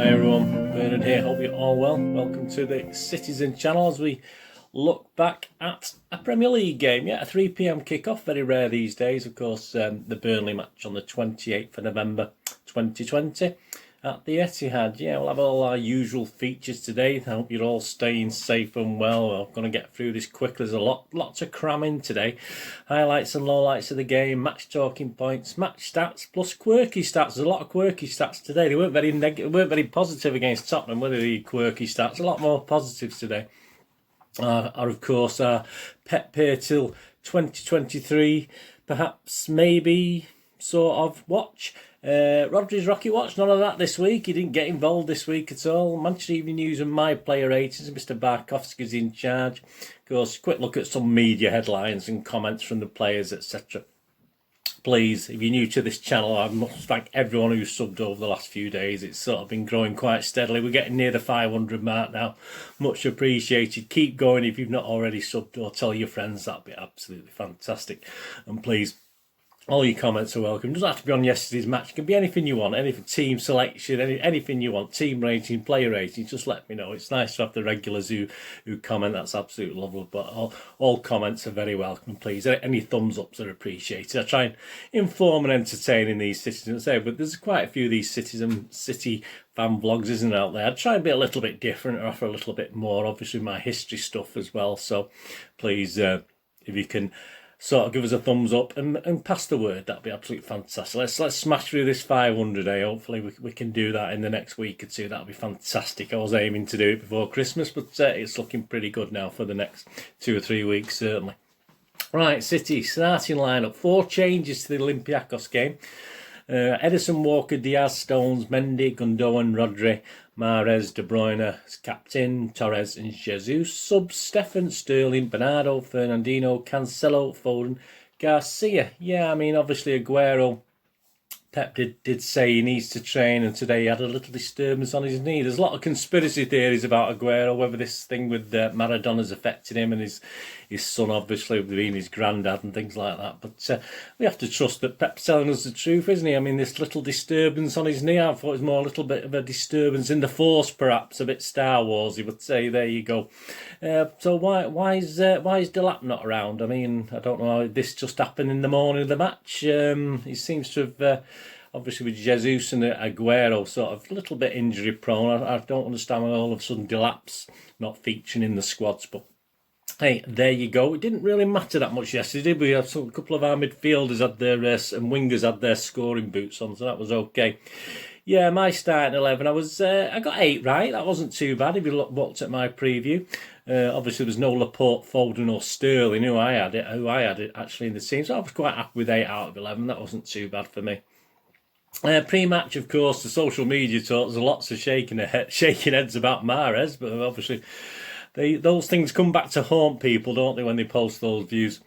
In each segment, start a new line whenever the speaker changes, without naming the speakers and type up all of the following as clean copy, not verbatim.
Hi everyone, Bernard here, hope you're all well. Welcome to the Citizen channel as we look back at a Premier League game. Yeah, a 3 PM kickoff, very rare these days. Of course, the Burnley match on the 28th of November 2020 at the Etihad. Yeah, we'll have all our usual features today. I hope you're all staying safe and well. We're going to get through this quickly. There's a lot to cram in today. Highlights and lowlights of the game, match talking points, match stats, plus quirky stats. There's a lot of quirky stats today. They weren't very positive against Tottenham, were they, the quirky stats? A lot more positives today. Are of course our pet peer till 2023, perhaps, maybe, sort of watch. Rodri's Rocky Watch, none of that this week. He didn't get involved this week at all. Manchester Evening News and My Player Ratings, Mr. Barkowski's in charge. Of course, quick look at some media headlines and comments from the players, etc. Please, if you're new to this channel, I must thank everyone who's subbed over the last few days. It's sort of been growing quite steadily. We're getting near the 500 mark now. Much appreciated. Keep going if you've not already subbed, or tell your friends. That'd be absolutely fantastic. And please, all your comments are welcome. It doesn't have to be on yesterday's match. It can be anything you want, anything, team selection, anything you want, team rating, player rating. Just let me know. It's nice to have the regulars who comment. That's absolutely lovely. But all comments are very welcome. Please, any thumbs ups are appreciated. I try and inform and entertain in these citizens, but there's quite a few of these city fan vlogs, isn't out there. I try and be a little bit different and offer a little bit more. Obviously, my history stuff as well. So please, if you can sort of give us a thumbs up and pass the word, that'd be absolutely fantastic. Let's smash through this 500, hopefully we can do that in the next week or two. That'd be fantastic. I was aiming to do it before Christmas, but it's looking pretty good now for the next 2 or 3 weeks, certainly. Right, City starting lineup. 4 changes to the Olympiacos game. Edison, Walker, Diaz, Stones, Mendy, Gundogan, Rodri, Mahrez, De Bruyne as captain, Torres and Jesus. Subs: Stefan, Sterling, Bernardo, Fernandinho, Cancelo, Foden, Garcia. Yeah, I mean, obviously Aguero, Pep did say he needs to train, and today he had a little disturbance on his knee. There's a lot of conspiracy theories about Aguero, whether this thing with Maradona's affected him and his son, obviously, being his granddad and things like that. But we have to trust that Pep's telling us the truth, isn't he? I mean, this little disturbance on his knee, I thought it was more a little bit of a disturbance in the Force, perhaps, a bit Star Warsy, but say, there you go. So why is Delap not around? I mean, I don't know, this just happened in the morning of the match. He seems to have... obviously with Jesus and Aguero sort of a little bit injury prone. I don't understand why all of a sudden Delap's not featuring in the squads, but hey, there you go. It didn't really matter that much yesterday, did we? A couple of our midfielders had their and wingers had their scoring boots on, so that was okay. Yeah, my starting 11, I got 8 right. That wasn't too bad if you looked at my preview. Obviously, there was no Laporte, Foden or Sterling who I had it actually in the team, so I was quite happy with 8 out of 11. That wasn't too bad for me. Pre-match, of course, the social media talk, there's lots of shaking heads about Mahrez, but obviously those things come back to haunt people, don't they, when they post those views?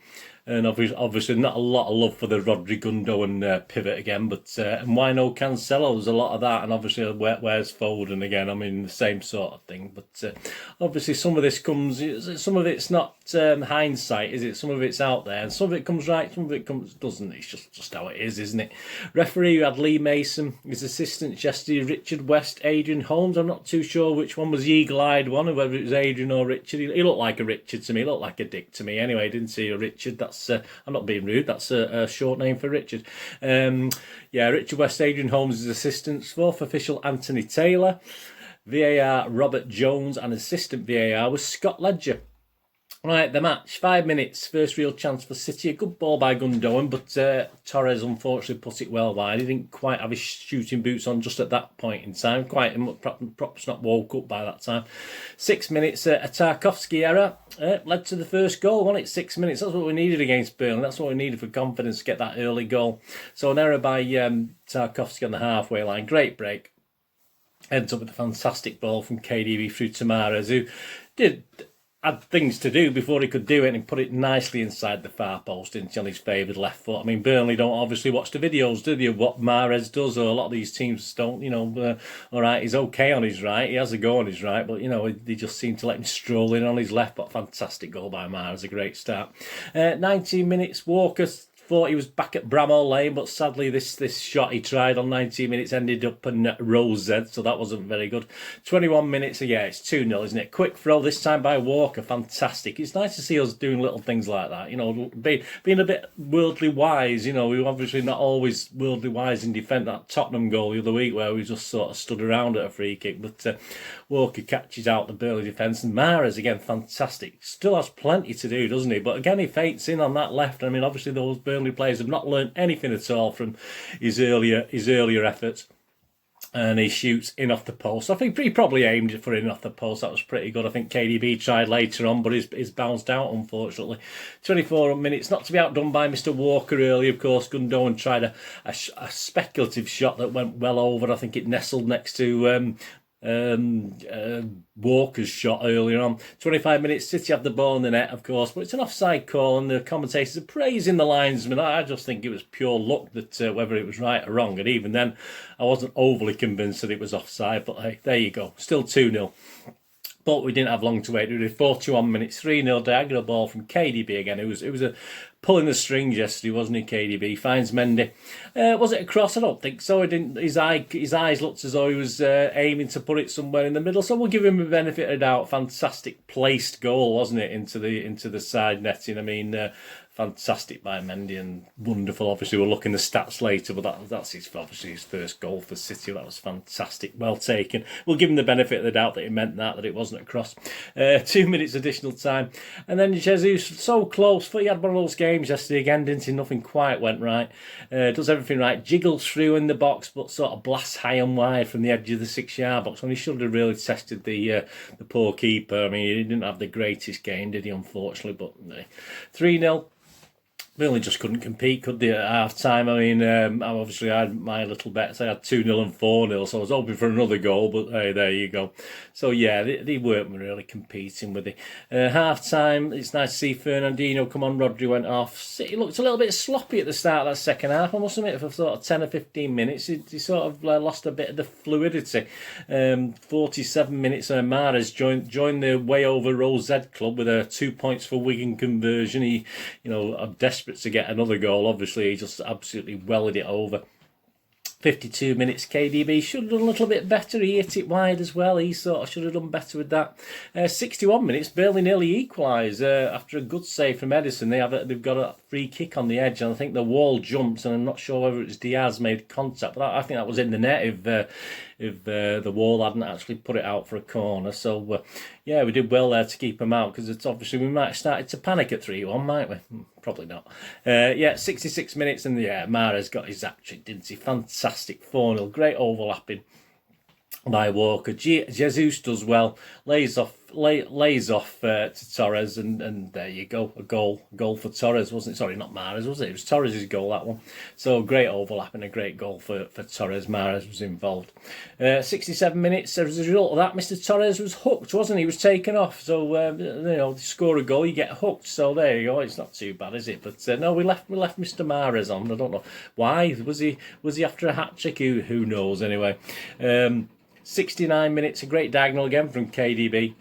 And obviously not a lot of love for the Rodri Gundogan pivot again, but and why no Cancelo? There's a lot of that, and obviously where's Foden again? I mean, the same sort of thing. But obviously some of this comes, some of it's not hindsight, is it? Some of it's out there, and some of it comes right, some of it doesn't. It's just how it is, isn't it? Referee, you had Lee Mason, his assistant yesterday, Richard West, Adrian Holmes. I'm not too sure which one was the eagle-eyed one, whether it was Adrian or Richard. He looked like a Richard to me. He looked like a Dick to me. Anyway, I didn't see a Richard. I'm not being rude, that's a short name for Richard. Yeah, Richard West, Adrian Holmes' assistants. Fourth official, Anthony Taylor. VAR, Robert Jones, and assistant VAR was Scott Ledger. Right, the match, 5 minutes, first real chance for City. A good ball by Gundogan, but Torres unfortunately put it well wide. He didn't quite have his shooting boots on just at that point in time. Perhaps not woke up by that time. 6 minutes, a Tarkowski error led to the first goal, wasn't it? 6 minutes, that's what we needed against Burnley. That's what we needed for confidence to get that early goal. So an error by Tarkowski on the halfway line. Great break. Ends up with a fantastic ball from KDB through to Mahrez, who had things to do before he could do it, and put it nicely inside the far post, didn't he, on his favoured left foot. I mean, Burnley don't obviously watch the videos, do they, of what Mahrez does, or a lot of these teams don't, you know. All right, he's okay on his right, he has a go on his right, but, you know, they just seem to let him stroll in on his left. But fantastic goal by Mahrez, a great start. 19 minutes, Walker thought he was back at Bramall Lane, but sadly this shot he tried on 19 minutes ended up in row Z, so that wasn't very good. 21 minutes, yeah, it's 2-0, isn't it? Quick throw, this time by Walker, fantastic. It's nice to see us doing little things like that, you know, being a bit worldly wise, you know. We were obviously not always worldly wise in defence. That Tottenham goal the other week where we just sort of stood around at a free kick, but Walker catches out the Burnley defence, and Mahrez, again, fantastic. Still has plenty to do, doesn't he? But again, he faints in on that left. I mean, obviously those Burnley players have not learned anything at all from his earlier efforts, and he shoots in off the post. I think he probably aimed for in off the post. That was pretty good. I think KDB tried later on, but he's bounced out, unfortunately. 24 minutes, not to be outdone by Mr. Walker early, of course. Gundogan tried a speculative shot that went well over. I think it nestled next to Walker's shot earlier on. 25 minutes, City have the ball in the net, of course, but it's an offside call, and the commentators are praising the linesman. I just think it was pure luck that whether it was right or wrong, and even then I wasn't overly convinced that it was offside, but hey, there you go, still 2-0. But we didn't have long to wait. We did 41 minutes, 3-0 diagonal ball from KDB again. It was a pulling the strings yesterday, wasn't he? KDB finds Mendy. Was it a cross? I don't think so. He didn't. His eyes looked as though he was aiming to put it somewhere in the middle. So we'll give him the benefit of the doubt. Fantastic placed goal, wasn't it, into the side netting? I mean, fantastic by Mendy and wonderful. Obviously, we'll look in the stats later, but that's obviously his first goal for City. That was fantastic, well taken. We'll give him the benefit of the doubt that it meant that it wasn't a cross. 2 minutes additional time, and then Jesus, so close. But he had one of those games yesterday again, didn't he? Nothing quite went right. Does everything right, jiggles through in the box, but sort of blasts high and wide from the edge of the 6-yard box when he should have really tested the poor keeper. I mean, he didn't have the greatest game, did he? Unfortunately, but 3-0. Burnley just couldn't compete, could they, at half-time? I mean, obviously I had my little bets. I had 2-0 and 4-0, so I was hoping for another goal, but hey, there you go. So, yeah, they weren't really competing with it. Half-time, it's nice to see Fernandinho come on. Rodri went off. City looked a little bit sloppy at the start of that second half, I must admit, for sort of 10 or 15 minutes. He sort of lost a bit of the fluidity. 47 minutes, Mahrez joined the way over Row Z club with 2 points for Wigan conversion. He, you know, desperate to get another goal. Obviously, he just absolutely wellied it over. 52 minutes, KDB should have done a little bit better. He hit it wide as well. He sort of should have done better with that. 61 minutes, Burnley nearly equalise after a good save from Edison. They've got a free kick on the edge, and I think the wall jumps, and I'm not sure whether it's Diaz made contact, but I think that was in the net if the wall hadn't actually put it out for a corner. So, yeah, we did well there to keep him out, because it's obviously we might have started to panic at 3-1, might we? Probably not. 66 minutes, and yeah, Mahrez got his hat-trick, didn't he? Fantastic 4-0, great overlapping by Walker. Jesus does well, lays off to Torres, and there you go, a goal for Torres, wasn't it? Sorry, not Mahrez, was it? It was Torres' goal, that one. So great overlap and a great goal for Torres. Mahrez was involved. 67 minutes, as a result of that, Mr. Torres was hooked, wasn't he? He was taken off. So, you know, to score a goal, you get hooked. So there you go, it's not too bad, is it? But no, we left Mr. Mahrez on. I don't know why. Was he after a hat-trick? Who knows, anyway. 69 minutes, a great diagonal again from KDB.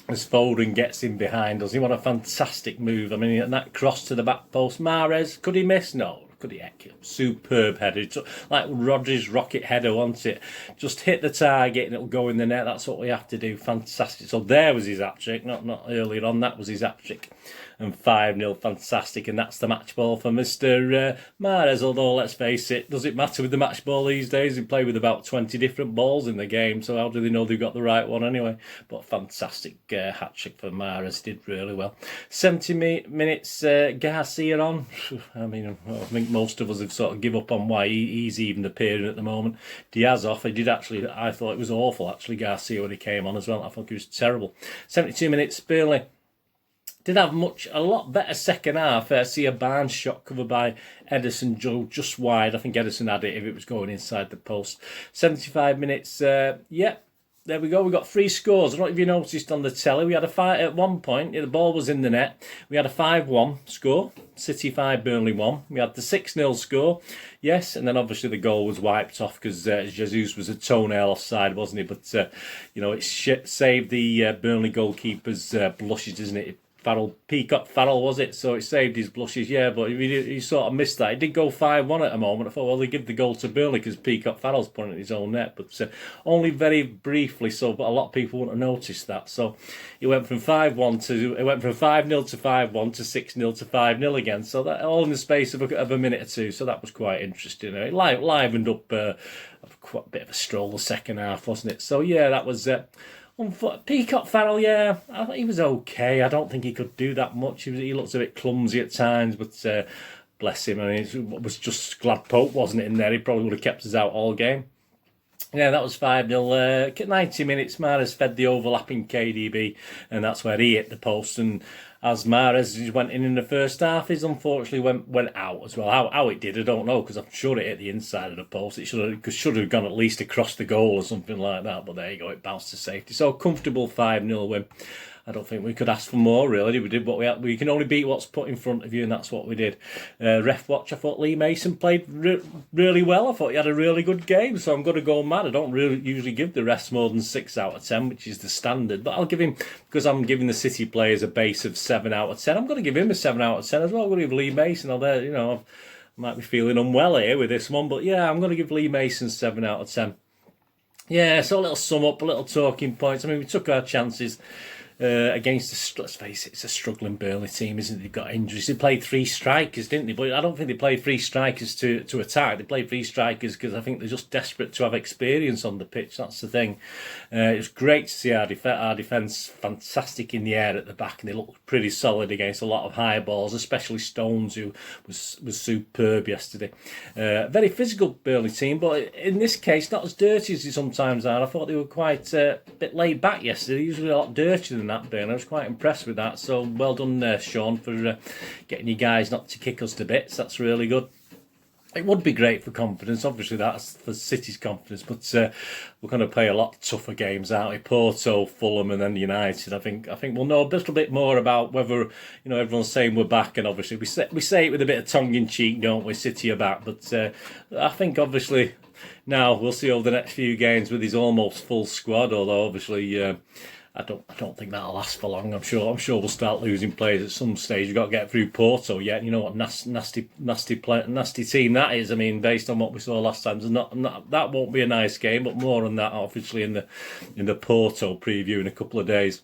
As Foden gets in behind us. What a fantastic move. I mean, and that cross to the back post. Mahrez, could he miss? No. Could he? Superb header. Like Rodri's rocket header, wasn't it? Just hit the target and it'll go in the net. That's what we have to do. Fantastic. So there was his hat-trick. Not earlier on. That was his hat-trick. And 5-0, fantastic, and that's the match ball for Mr. Mahrez. Although, let's face it, does it matter with the match ball these days? They play with about 20 different balls in the game, so how do they know they've got the right one anyway? But fantastic hat-trick for Mahrez, did really well. 70 minutes, Garcia on. I mean, I think most of us have sort of give up on why he's even appearing at the moment. Diaz off. I thought it was awful, actually, Garcia, when he came on as well. I thought he was terrible. 72 minutes, Burnley did have a lot better second half. See a Barnes shot covered by Edison, just wide. I think Edison had it if it was going inside the post. 75 minutes, yeah. There we go. We got 3 scores. I don't know if you noticed on the telly. We had a fight at one point. The ball was in the net. We had a 5-1 score. City 5, Burnley 1. We had the 6-0 score. Yes, and then obviously the goal was wiped off because Jesus was a toenail offside, wasn't he? But, you know, it saved the Burnley goalkeeper's blushes, isn't it? Peacock Farrell, was it? So it saved his blushes, yeah, but he sort of missed that. He did go 5-1 at a moment. I thought, well, they give the goal to Burnley because Peacock Farrell's put it in his own net, but only very briefly so, but a lot of people wouldn't have noticed that. So he went from 5-1 to, it went from 5-0 to 5-1 to 6-0 to 5-0 again. So that all in the space of a minute or two. So that was quite interesting. It livened up quite a bit of a stroll the second half, wasn't it? So yeah, that was... Peacock Farrell, yeah, I thought he was okay. I don't think he could do that much. He looks a bit clumsy at times, but bless him. I mean, it was just glad Pope wasn't in there. He probably would have kept us out all game. Yeah, that was 5-0. 90 minutes, Mahrez fed the overlapping KDB, and that's where he hit the post. And as Mahrez went in the first half, his unfortunately went out as well. How it did, I don't know, because I'm sure it hit the inside of the post. It should have gone at least across the goal or something like that, but there you go, it bounced to safety. So, comfortable 5-0 win. I don't think we could ask for more, really. We did what we had. We can only beat what's put in front of you, and that's what we did. Ref watch, I thought Lee Mason played really well. I thought he had a really good game, so I'm going to go mad. I don't really usually give the refs more than 6 out of 10, which is the standard, but I'll give him, because I'm giving the City players a base of 7 out of 10, I'm going to give him a 7 out of 10 as well. I'm going to give Lee Mason, I might be feeling unwell here with this one, but yeah, I'm going to give Lee Mason 7 out of 10. Yeah, so a little sum up, a little talking points. I mean, we took our chances. Against, let's face it, it's a struggling Burnley team, isn't it? They've got injuries. They played 3 strikers, didn't they? But I don't think they played 3 strikers to attack. They played 3 strikers because I think they're just desperate to have experience on the pitch. That's the thing. It was great to see our defence fantastic in the air at the back, and they looked pretty solid against a lot of high balls, especially Stones, who was superb yesterday. Very physical Burnley team, but in this case, not as dirty as they sometimes are. I thought they were quite a bit laid back yesterday. They're usually a lot dirtier than that. Burnley. I was quite impressed with that. So well done, Sean, for getting you guys not to kick us to bits. That's really good. It would be great for confidence. Obviously, that's for City's confidence. But we're going to play a lot tougher games, aren't we? Porto, Fulham, and then United. I think we'll know a little bit more about whether everyone's saying we're back, and obviously we say it with a bit of tongue in cheek, don't we? City are back, but I think obviously now we'll see over the next few games with his almost full squad. Although obviously. I don't think that'll last for long. I'm sure we'll start losing players at some stage. We've got to get through Porto yet. You know what nasty team that is. I mean, based on what we saw last time, that won't be a nice game. But more on that, obviously, in the Porto preview in a couple of days.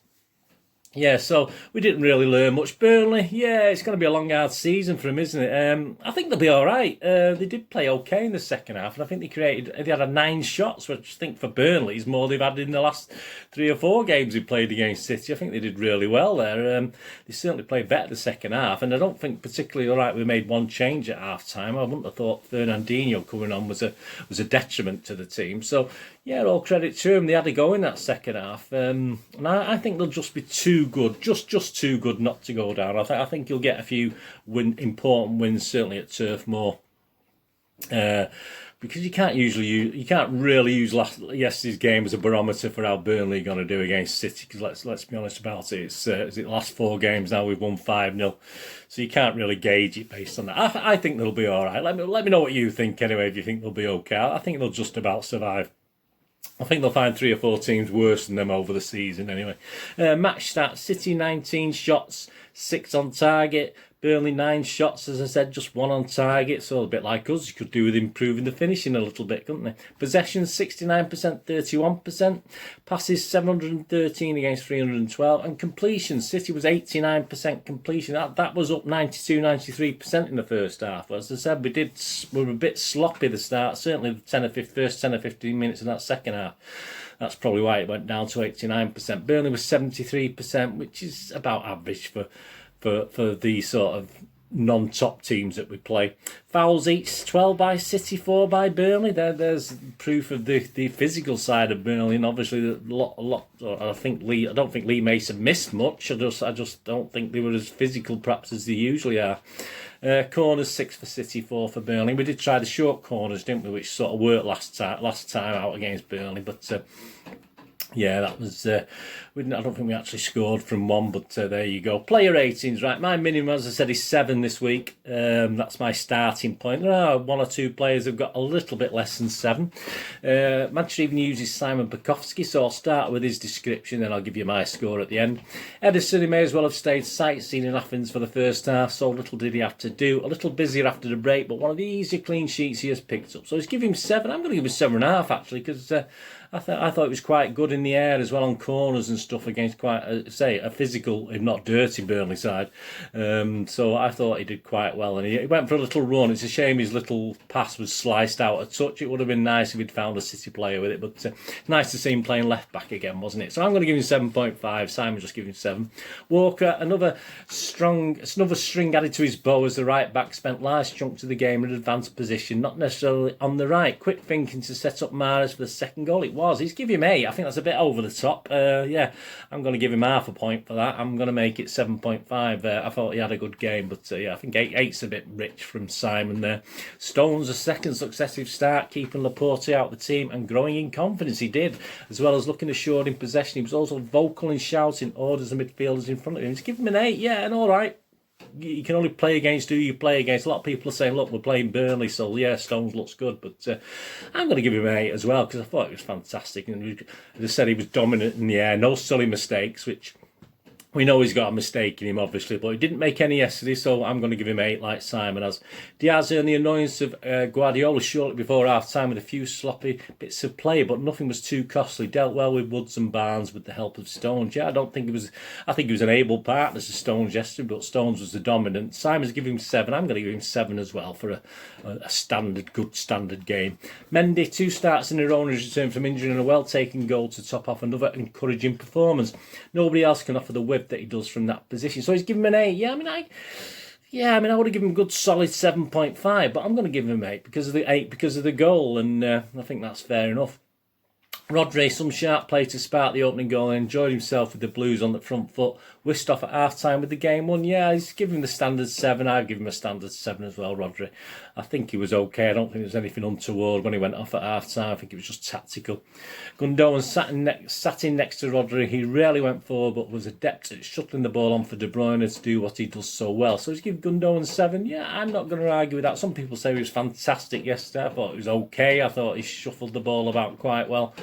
Yeah, so we didn't really learn much. Burnley, yeah, it's going to be a long, hard season for them, isn't it? I think they'll be all right. They did play okay in the second half, and I think they had 9 shots, which I think for Burnley is more they've had in the last 3 or 4 games they played against City. I think they did really well there. They certainly played better the second half, and I don't think particularly all right we made one change at half time. I wouldn't have thought Fernandinho coming on was a detriment to the team. So yeah, all credit to them. They had to go in that second half, and I think they'll just be too good, just too good not to go down. I think you'll get a few important wins, certainly at Turf Moor, because you can't really use yesterday's game as a barometer for how Burnley are going to do against City. Because let's be honest about it, it's the last 4 games now we've won 5-0, so you can't really gauge it based on that. I think they'll be all right. Let me know what you think anyway. If you think they'll be okay, I think they'll just about survive. I think they'll find 3 or 4 teams worse than them over the season anyway. Match stats: City 19 shots, 6 on target. Burnley 9 shots, as I said, just 1 on target. So a bit like us, you could do with improving the finishing a little bit, couldn't they? Possession 69%, 31%. Passes 713 against 312. And completion, City was 89% completion. That was up 92, 93% in the first half. As I said, we were a bit sloppy at the start. Certainly the first 10 or 15 minutes of that second half. That's probably why it went down to 89%. Burnley was 73%, which is about average for the sort of non-top teams that we play. Fouls each, 12 by City, 4 by Burnley. There's proof of the physical side of Burnley, and obviously a lot. I don't think Lee Mason missed much. I just don't think they were as physical perhaps as they usually are. Corners 6 for City, 4 for Burnley. We did try the short corners, didn't we, which sort of worked last time out against Burnley, but Yeah, that was. I don't think we actually scored from one, but there you go. Player ratings, right? My minimum, as I said, is 7 this week. That's my starting point. There are one or two players who've got a little bit less than 7. Manchester even uses Simon Bukowski, so I'll start with his description, then I'll give you my score at the end. Ederson, he may as well have stayed sightseeing in Athens for the first half, so little did he have to do. A little busier after the break, but one of the easier clean sheets he has picked up. So he's giving him 7. I'm going to give him 7.5 actually, because I thought it was quite good in the air as well on corners and stuff against quite a physical, if not dirty, Burnley side. So I thought he did quite well, and he went for a little run. It's a shame his little pass was sliced out a touch. It would have been nice if he'd found a City player with it, but it's nice to see him playing left back again, wasn't it? So I'm going to give him 7.5. Simon just giving 7. Walker, another string added to his bow as the right back, spent large chunks of the game in an advanced position, not necessarily on the right. Quick thinking to set up Mahrez for the second goal. He's giving him 8. I think that's a bit over the top. Yeah, I'm going to give him half a point for that. I'm going to make it 7.5. I thought he had a good game, but yeah, I think 8's a bit rich from Simon there. Stones, a second successive start, keeping Laporte out of the team and growing in confidence. He did, as well as looking assured in possession. He was also vocal in shouting orders of midfielders in front of him. He's giving him an 8. Yeah, and all right. You can only play against who you play against. A lot of people are saying, look, we're playing Burnley, so yeah, Stones looks good, but I'm going to give him an 8 as well, because I thought it was fantastic. And as I said, he was dominant in the air, no silly mistakes, which we know he's got a mistake in him, obviously, but he didn't make any yesterday, so I'm going to give him 8 like Simon has. Diaz earned the annoyance of Guardiola shortly before half-time with a few sloppy bits of play, but nothing was too costly. Dealt well with Woods and Barnes with the help of Stones. Yeah, I think he was an able partner to Stones yesterday, but Stones was the dominant. Simon's giving him 7. I'm going to give him 7 as well for a good standard game. Mendy, 2 starts in a row on his return from injury and a well-taken goal to top off another encouraging performance. Nobody else can offer the whip that he does from that position, so he's given him an 8. I would have given him a good solid 7.5, but I'm going to give him 8 because of the goal, and I think that's fair enough. Rodri, some sharp play to spark the opening goal, and enjoyed himself with the Blues on the front foot. Whisked off at half-time with the game won. Yeah, he's giving the standard 7. I'd give him a standard 7 as well, Rodri. I think he was okay. I don't think there was anything untoward when he went off at half-time. I think it was just tactical. Gundogan sat in next to Rodri. He rarely went forward, but was adept at shuttling the ball on for De Bruyne to do what he does so well. So he's giving Gundogan 7. Yeah, I'm not going to argue with that. Some people say he was fantastic yesterday. I thought he was okay. I thought he shuffled the ball about quite well.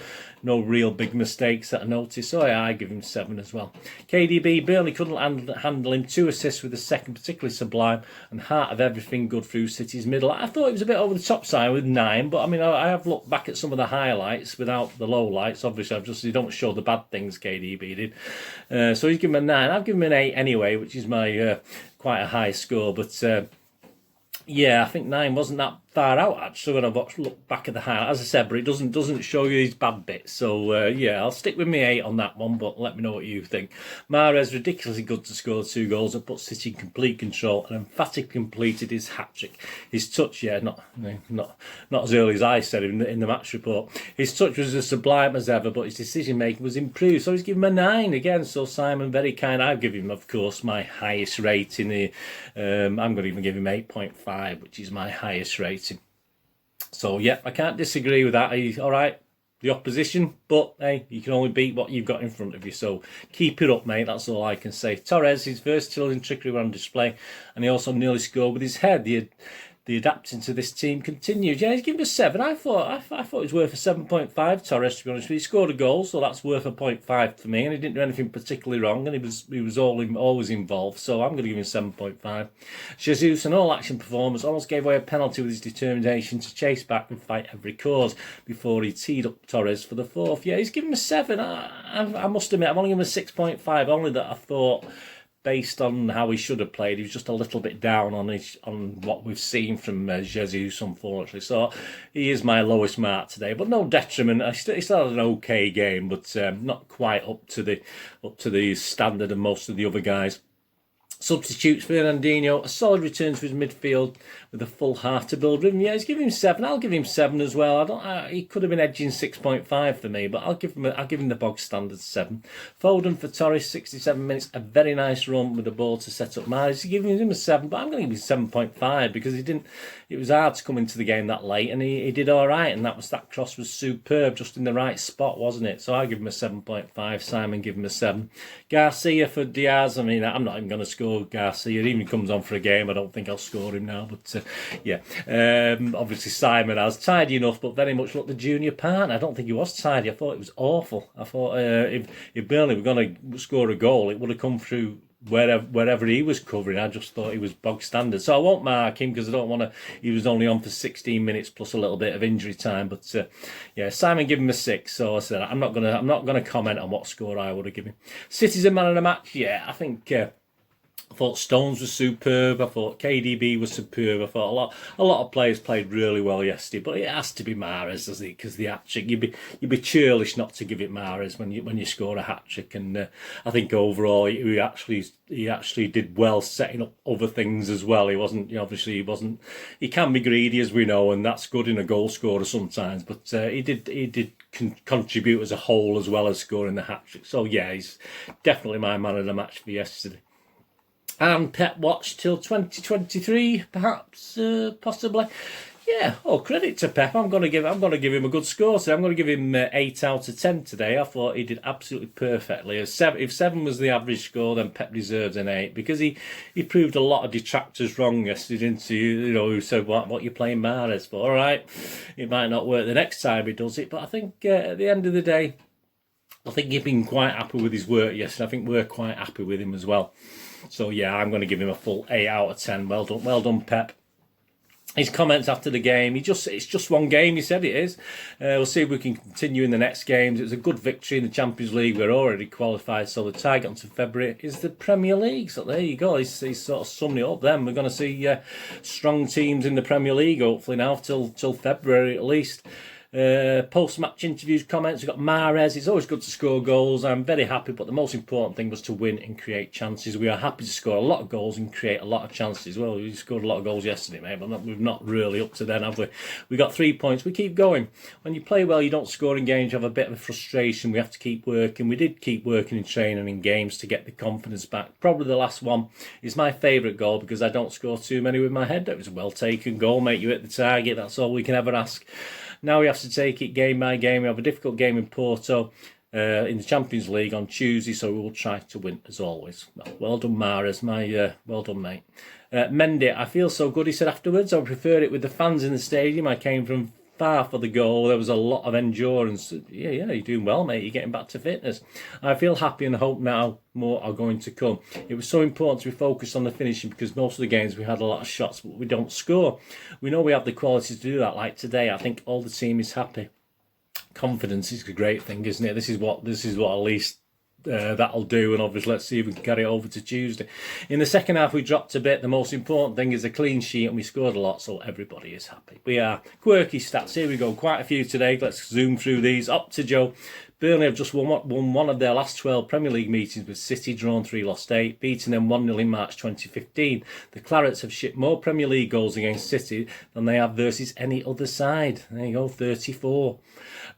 No real big mistakes that I noticed. So yeah, I give him 7 as well. KDB, Burnley couldn't handle him. 2 assists with the second, particularly sublime, and heart of everything good through City's middle. I thought it was a bit over the top side with 9, but I mean, I have looked back at some of the highlights without the low lights. Obviously, you don't show the bad things KDB did. So he's given him a 9. I've given him an 8 anyway, which is my quite a high score, but yeah, I think 9 wasn't that far out actually when I look back at the highlight. As I said, but it doesn't show you his bad bits. So yeah, I'll stick with me 8 on that one, but let me know what you think. Mahrez, ridiculously good to score 2 goals and put City in complete control and emphatically completed his hat-trick. His touch, yeah, not as early as I said in the match report. His touch was as sublime as ever, but his decision-making was improved. So he's given him a 9 again. So Simon, very kind. I've given him, of course, my highest rating. I'm going to even give him 8.5, which is my highest rating. So yeah, I can't disagree with that. He's all right, the opposition, but hey, you can only beat what you've got in front of you. So keep it up, mate. That's all I can say. Torres, his versatility and trickery were on display, and he also nearly scored with his head. The adapting to this team continues. Yeah, he's given a 7. I thought it was worth a 7.5. Torres, to be honest with you, he scored a goal, so that's worth a 0.5 for me. And he didn't do anything particularly wrong, and he was always involved. So I'm going to give him 7.5. Jesus, an all-action performance, almost gave away a penalty with his determination to chase back and fight every cause before he teed up Torres for the 4th. Yeah, he's given him a 7. I must admit, I've only given him a 6.5. Only that I thought, based on how he should have played, he was just a little bit down on what we've seen from Jesus, unfortunately. So he is my lowest mark today, but no detriment. He still had an okay game, but not quite up to the standard of most of the other guys. Substitutes Fernandinho, a solid return to his midfield with a full heart to build rhythm. Yeah, he's giving him 7. I'll give him 7 as well. He could have been edging 6.5 for me, but I'll give him the bog standard 7. Foden for Torres, 67 minutes, a very nice run with the ball to set up Mahrez. He's giving him a 7, but I'm going to give him 7.5 because it was hard to come into the game that late, and he did all right, and that cross was superb, just in the right spot, wasn't it? So I'll give him a 7.5. Simon, give him a 7. Garcia for Diaz. I mean, I'm not even going to score Garcia. He even comes on for a game. I don't think I'll score him now, but yeah. Obviously Simon has tidy enough, but very much like the junior partner. I don't think he was tidy. I thought it was awful. I thought if Burnley were going to score a goal, it would have come through wherever he was covering. I just thought he was bog standard. So I won't mark him because I don't want to. He was only on for 16 minutes plus a little bit of injury time. But yeah, Simon gave him a 6. So I said I'm not gonna comment on what score I would have given. City's a man of the match. Yeah, I think. I thought Stones was superb. I thought KDB was superb. I thought a lot of players played really well yesterday. But it has to be Mahrez, doesn't it? Because the hat trick, you'd be churlish not to give it Mahrez when you score a hat trick. And I think overall he actually did well setting up other things as well. He can be greedy, as we know, and that's good in a goal scorer sometimes. But he did contribute as a whole as well as scoring the hat trick. So yeah, he's definitely my man of the match for yesterday. And Pep watch till 2023, perhaps, possibly. Yeah. Oh, credit to Pep. I'm going to give him a good score today. I'm going to give him 8 out of 10 today. I thought he did absolutely perfectly. If 7 was the average score, then Pep deserves an 8 because he proved a lot of detractors wrong yesterday, didn't he? You know, who said what you playing Mahrez for? All right, it might not work the next time he does it, but I think at the end of the day, I think he's been quite happy with his work yesterday. I think we're quite happy with him as well. So yeah, I'm going to give him a full 8 out of 10. Well done, Pep. His comments after the game, it's just one game, he said it is. We'll see if we can continue in the next games. It was a good victory in the Champions League. We're already qualified, so the target until February is the Premier League. So there you go. He's sort of summing it up then. We're going to see strong teams in the Premier League, hopefully now, till February at least. Post-match interviews, comments. We've got Mahrez. It's always good to score goals. I'm very happy, but the most important thing was to win and create chances. We are happy to score a lot of goals and create a lot of chances. Well, we scored a lot of goals yesterday, mate, but we've not really up to then, have we? We got 3 points. We keep going. When you play well, you don't score in games. You have a bit of a frustration. We have to keep working. We did keep working in training in games to get the confidence back. Probably the last one is my favourite goal because I don't score too many with my head. It was a well-taken goal, mate. You hit the target. That's all we can ever ask. Now we have to take it game by game. We have a difficult game in Porto in the Champions League on Tuesday, so we will try to win as always. Well done, Mahrez. Well done, mate. Mendy, I feel so good, he said afterwards. I preferred it with the fans in the stadium. I came from far for the goal. There was a lot of endurance. Yeah, you're doing well, mate. You're getting back to fitness. I feel happy and hope now more are going to come. It was so important to be focused on the finishing because most of the games we had a lot of shots, but we don't score. We know we have the quality to do that. Like today, I think all the team is happy. Confidence is a great thing, isn't it? This is what at least that'll do, and obviously let's see if we can carry it over to Tuesday. In the second half we dropped a bit. The most important thing is a clean sheet, and we scored a lot, so everybody is happy. We are quirky stats. Here we go, quite a few today. Let's zoom through these. Up to Joe. Burnley have just won one of their last 12 Premier League meetings with City, drawn 3, lost 8, beating them 1-0 in March 2015. The Clarets have shipped more Premier League goals against City than they have versus any other side. There you go, 34.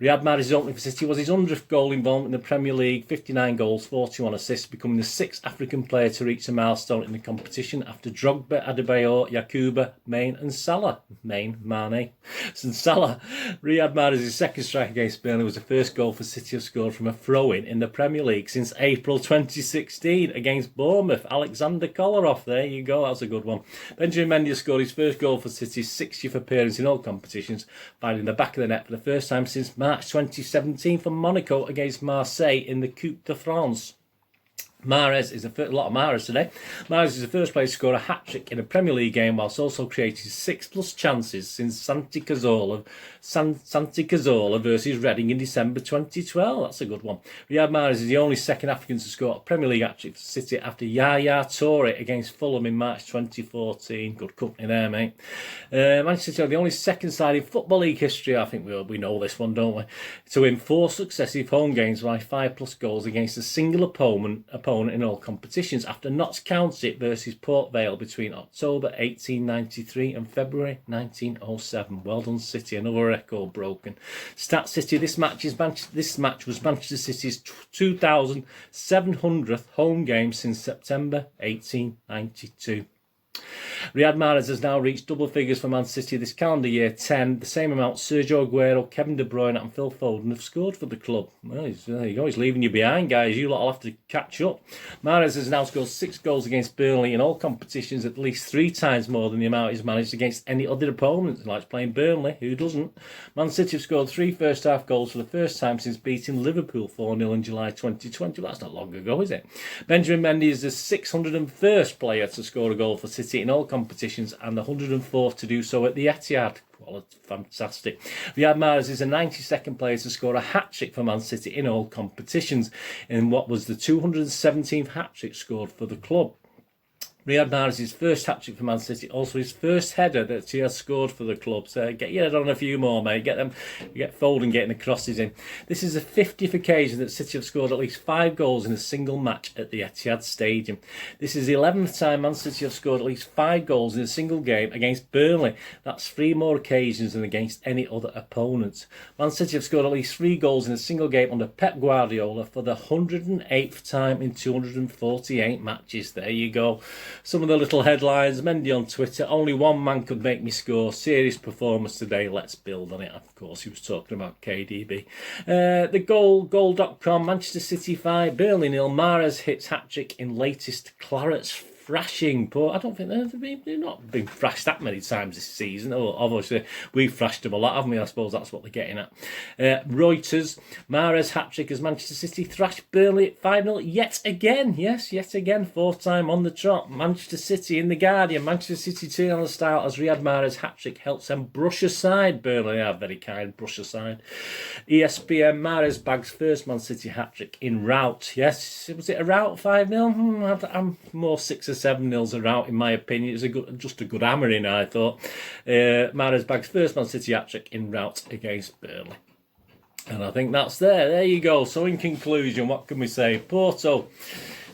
Riyad Mahrez's opening for City was his 100th goal involvement in the Premier League, 59 goals, 41 assists, becoming the 6th African player to reach a milestone in the competition after Drogba, Adebayor, Yakuba, Main and Salah. Mane, and Salah. Riyad Mahrez's second strike against Burnley was the first goal for City have scored from a throw-in in the Premier League since April 2016 against Bournemouth. Alexander Kolarov, there you go, that's a good one. Benjamin Mendy scored his first goal for City's 60th appearance in all competitions, finding the back of the net for the first time since March 2017 for Monaco against Marseille in the Coupe de France. Mahrez is a lot of Mahrez today. Mahrez is the first player to score a hat-trick in a Premier League game whilst also creating 6+ chances since Santi Cazorla versus Reading in December 2012. That's a good one. Riyad Mahrez is the only second African to score a Premier League hat-trick for City after Yaya Toure against Fulham in March 2014. Good company there, mate. Manchester City are the only second side in Football League history, I think we know this one, don't we, to win 4 successive home games by 5+ goals against a single opponent opponent in all competitions after Notts County versus Port Vale between October 1893 and February 1907. Well done, City. Another record broken. Stat City. This match was Manchester City's 2,700th home game since September 1892. Riyad Mahrez has now reached double figures for Man City this calendar year, 10. The same amount Sergio Aguero, Kevin De Bruyne and Phil Foden have scored for the club. Well, there you go, he's leaving you behind, guys. You lot will have to catch up. Mahrez has now scored 6 goals against Burnley in all competitions, at least 3 times more than the amount he's managed against any other opponent. He likes playing Burnley, who doesn't? Man City have scored 3 first-half goals for the first time since beating Liverpool 4-0 in July 2020. Well, that's not long ago, is it? Benjamin Mendy is the 601st player to score a goal for City in all competitions and the 104th to do so at the Etihad. Well, it's fantastic. Riyad Mahrez is the 92nd player to score a hat-trick for Man City in all competitions in what was the 217th hat-trick scored for the club. Riyad Mahrez's first hat-trick for Man City, also his first header that he has scored for the club. So get your head on a few more, mate. Get Foden getting the crosses in. This is the 50th occasion that City have scored at least 5 goals in a single match at the Etihad Stadium. This is the 11th time Man City have scored at least 5 goals in a single game against Burnley. That's 3 more occasions than against any other opponent. Man City have scored at least 3 goals in a single game under Pep Guardiola for the 108th time in 248 matches. There you go. Some of the little headlines. Mendy on Twitter. Only one man could make me score. Serious performance today. Let's build on it. Of course, he was talking about KDB. The goal.com. Manchester City 5. Burnley 0. Mahrez hits hat-trick in latest Clarets thrashing. But I don't think they've not been thrashed that many times this season. Obviously, we've thrashed them a lot, haven't we? I suppose that's what they're getting at. Reuters. Mahrez hat-trick as Manchester City thrashed Burnley at 5-0 yet again. Yes, yet again. 4th time on the trot. Manchester City in the Guardian. Manchester City turn on the style as Riyad Mahrez hat-trick helps them brush aside. Burnley are very kind. Brush aside. ESPN. Mahrez bags first Man City hat-trick in rout. Yes, was it a rout? 5-0? I'm more 6 or 7-0's a rout in my opinion. It was just a good hammering, I thought. Mahrez bags first Man City hat-trick in rout against Burnley. And I think that's there you go. So in conclusion, what can we say? Porto,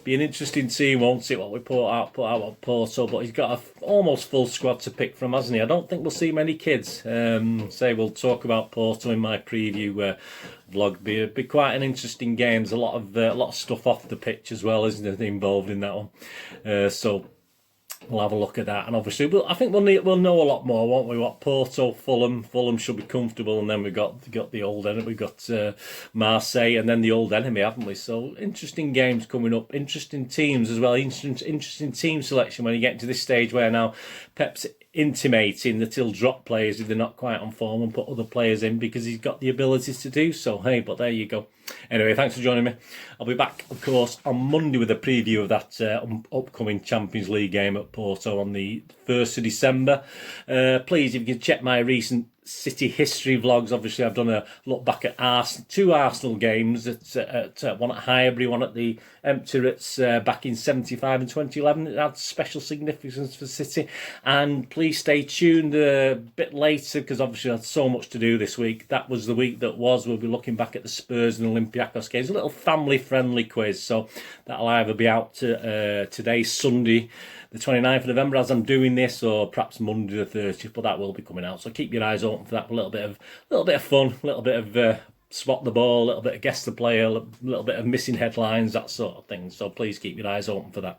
be an interesting team, won't it? What we put out on Porto, but he's got a almost full squad to pick from, hasn't he? I don't think we'll see many kids. We'll talk about Porto in my preview vlog. Be quite an interesting game. There's a lot of stuff off the pitch as well, isn't there, involved in that one? So we'll have a look at that, and obviously, I think we'll know a lot more, won't we? What Porto, Fulham should be comfortable, and then we've got the old enemy, we've got Marseille, and then the old enemy, haven't we? So interesting games coming up, interesting teams as well, interesting team selection when you get to this stage where now Pep's intimating that he'll drop players if they're not quite on form and put other players in because he's got the abilities to do so. Hey, but there you go. Anyway, thanks for joining me. I'll be back, of course, on Monday with a preview of that upcoming Champions League game at Porto on the 1st of December. Please, if you can check my recent City history vlogs. Obviously, I've done a look back at 2 Arsenal games, at one at Highbury, one at the Emirates back in 75 and 2011. It had special significance for City. And please stay tuned a bit later, because obviously I had so much to do this week. That was the week that was. We'll be looking back at the Spurs and Olympiacos games. A little family-friendly quiz. So that'll either be out today, Sunday, the 29th of November, as I'm doing this, or perhaps Monday the 30th, but that will be coming out. So keep your eyes open for that. A little bit of fun, a little bit of spot the ball, a little bit of guess the player, a little bit of missing headlines, that sort of thing. So please keep your eyes open for that.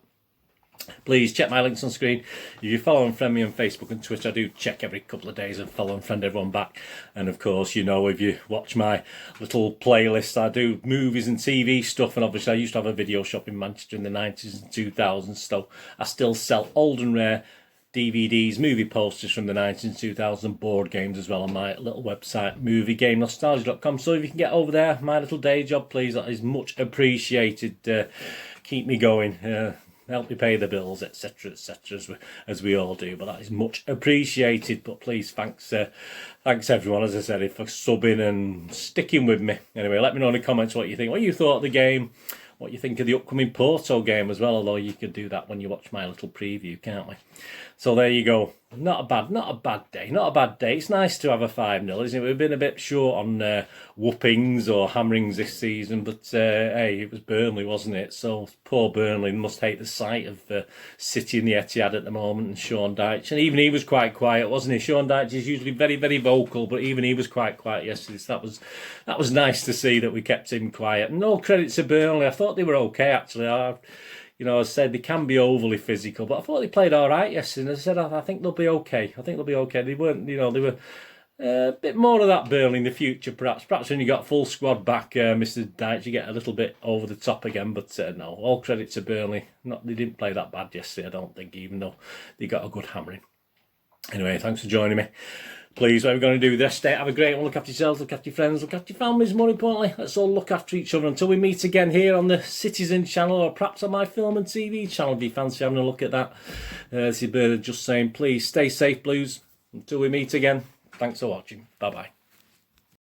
Please check my links on screen. If you follow and friend me on Facebook and Twitter, I do check every couple of days and follow and friend everyone back. And of course, you know, if you watch my little playlist, I do movies and TV stuff. And obviously, I used to have a video shop in Manchester in the 90s and 2000s. So I still sell old and rare DVDs, movie posters from the 90s and 2000, board games as well on my little website, movieGameNostalgia.com. So if you can get over there, my little day job, please, that is much appreciated. Keep me going. Help me pay the bills, etc., as we all do. But that is much appreciated. But please, thanks everyone, as I said, for subbing and sticking with me. Anyway, let me know in the comments what you think, what you thought of the game, what you think of the upcoming Porto game as well, although you could do that when you watch my little preview, can't we? So there you go. Not a bad day. Not a bad day. It's nice to have a 5-0, isn't it? We've been a bit short on whoopings or hammerings this season, but hey, it was Burnley, wasn't it? So poor Burnley must hate the sight of City in the Etihad at the moment, and Sean Dyche. And even he was quite quiet, wasn't he? Sean Dyche is usually very, very vocal, but even he was quite quiet yesterday. So that was nice to see that we kept him quiet. And no credit to Burnley. I thought they were okay, actually. You know, as I said, they can be overly physical, but I thought they played all right yesterday. And I said, I think they'll be okay. I think they'll be okay. They weren't, you know, they were a bit more of that Burnley in the future, perhaps. Perhaps when you got full squad back, Mr. Dyche, you get a little bit over the top again. But no, all credit to Burnley. They didn't play that bad yesterday, I don't think, even though they got a good hammering. Anyway, thanks for joining me. Please, what we're going to do this day, have a great one. Look after yourselves, look after your friends, look after your families, more importantly. Let's all look after each other until we meet again here on the Citizen channel, or perhaps on my film and TV channel if you fancy having a look at that. This is Bernard just saying, please stay safe, Blues. Until we meet again, thanks for watching. Bye-bye.